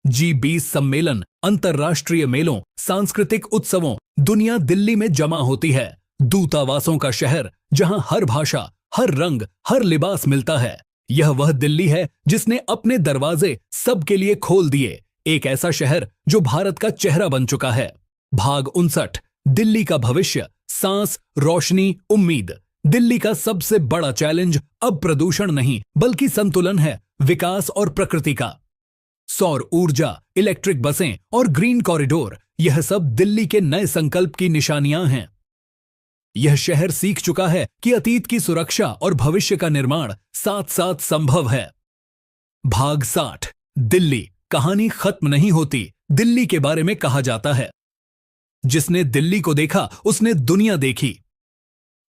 G20 सम्मेलन, अंतर्राष्ट्रीय मेलों, सांस्कृतिक उत्सवों, दुनिया दिल्ली में जमा होती है। दूतावासों का शहर, जहां हर भाषा, हर रंग, हर लिबास मिलता है। यह वह दिल्ली है जिसने अपने दरवाजे सबके लिए खोल दिए। एक ऐसा शहर जो भारत का चेहरा बन चुका है। भाग 59, दिल्ली का भविष्य। सांस, रोशनी, उम्मीद। दिल्ली का सबसे बड़ा चैलेंज अब प्रदूषण नहीं बल्कि संतुलन है, विकास और प्रकृति का। सौर ऊर्जा, इलेक्ट्रिक बसें और ग्रीन कॉरिडोर, यह सब दिल्ली के नए संकल्प की निशानियां हैं। यह शहर सीख चुका है कि अतीत की सुरक्षा और भविष्य का निर्माण साथ साथ संभव है। भाग 60, दिल्ली। कहानी खत्म नहीं होती। दिल्ली के बारे में कहा जाता है, जिसने दिल्ली को देखा उसने दुनिया देखी।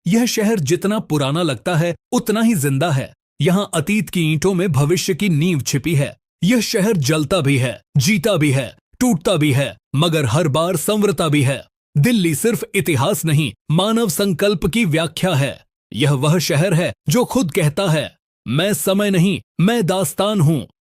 यह शहर जितना पुराना लगता है उतना ही जिंदा है। यहां अतीत की ईंटों में भविष्य की नींव छिपी है। यह शहर जलता भी है, जीता भी है, टूटता भी है, मगर हर बार संवरता भी है। दिल्ली सिर्फ इतिहास नहीं, मानव संकल्प की व्याख्या है। यह वह शहर है जो खुद कहता है, मैं समय नहीं, मैं दास्तान हूं।